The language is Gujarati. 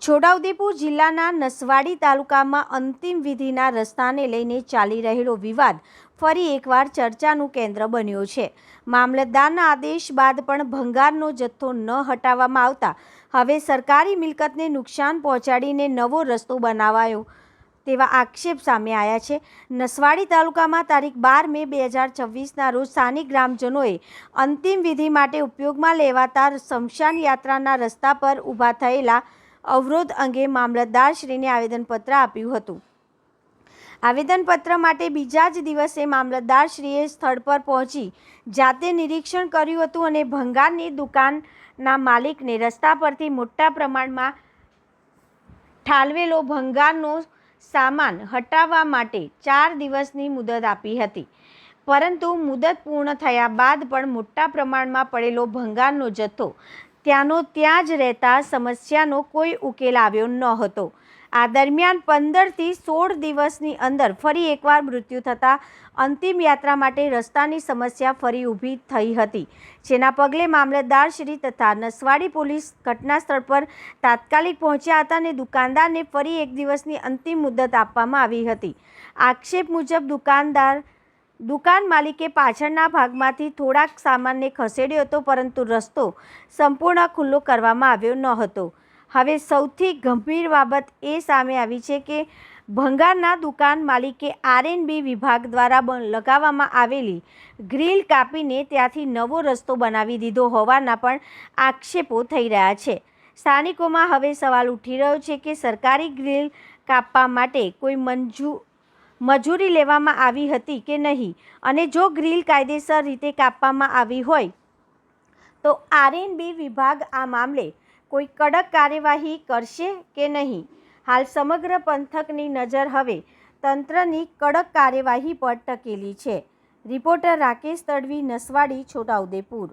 છોટાઉદેપુર જિલ્લાના નસવાડી તાલુકામાં અંતિમ વિધિના રસ્તાને લઈને ચાલી રહેલો વિવાદ ફરી એકવાર ચર્ચાનું કેન્દ્ર બન્યો છે. મામલતદારના આદેશ બાદ પણ ભંગારનો જથ્થો ન હટાવવામાં આવતા હવે સરકારી મિલકતને નુકસાન પહોંચાડીને નવો રસ્તો બનાવાયો તેવા આક્ષેપ સામે આવ્યા છે. નસવાડી તાલુકામાં તારીખ 12 મે 2026ના રોજ સ્થાનિક ગ્રામજનોએ અંતિમ વિધિ માટે ઉપયોગમાં લેવાતા સ્મશાન યાત્રાના રસ્તા પર ઊભા થયેલા અવરોધ અંગે મામલતદારશ્રીને આવેદનપત્ર આપ્યું હતું. આવેદનપત્ર માટે બીજા જ દિવસે મામલતદારશ્રીએ સ્થળ પર પહોંચી જાતે નિરીક્ષણ કર્યું હતું અને ભંગારની દુકાનના માલિકને રસ્તા પરથી મોટા પ્રમાણમાં ઠાલવેલો ભંગારનો સામાન હટાવવા માટે 4 દિવસની મુદત આપી હતી. પરંતુ મુદત પૂર્ણ થયા બાદ પણ મોટા પ્રમાણમાં પડેલો ભંગારનો જથ્થો ત્યાંનો ત્યાં જ રહેતા સમસ્યાનો કોઈ ઉકેલ આવ્યો ન હતો. આ દરમિયાન 15 થી 16 દિવસની અંદર ફરી એકવાર મૃત્યુ થતાં અંતિમ યાત્રા માટે રસ્તાની સમસ્યા ફરી ઊભી થઈ હતી, જેના પગલે મામલતદારશ્રી તથા નસવાડી પોલીસ ઘટનાસ્થળ પર તાત્કાલિક પહોંચ્યા હતા અને દુકાનદારને ફરી 1 દિવસની અંતિમ મુદત આપવામાં આવી હતી. આક્ષેપ મુજબ દુકાન માલિકે પાછળના ભાગમાંથી થોડાક સામાનને ખસેડ્યો હતો, પરંતુ રસ્તો સંપૂર્ણ ખુલ્લો કરવામાં આવ્યો ન હતો. હવે સૌથી ગંભીર બાબત એ સામે આવી છે કે ભંગારના દુકાન માલિકે R&B વિભાગ દ્વારા લગાવવામાં આવેલી ગ્રીલ કાપીને ત્યાંથી નવો રસ્તો બનાવી દીધો હોવાના પણ આક્ષેપો થઈ રહ્યા છે. સ્થાનિકોમાં હવે સવાલ ઉઠી રહ્યો છે કે સરકારી ગ્રીલ કાપવા માટે કોઈ મજૂરી લેવામાં આવી હતી કે નહીં, અને જો ગ્રીલ કાયદેસર રીતે કાપવામાં આવી હોય તો R&B વિભાગ આ મામલે કોઈ કડક કાર્યવાહી કરશે કે નહીં. હાલ સમગ્ર પંથકની નજર હવે તંત્રની કડક કાર્યવાહી પર ટકેલી છે. રિપોર્ટર રાકેશ તડવી, નસવાડી, છોટાઉદેપુર.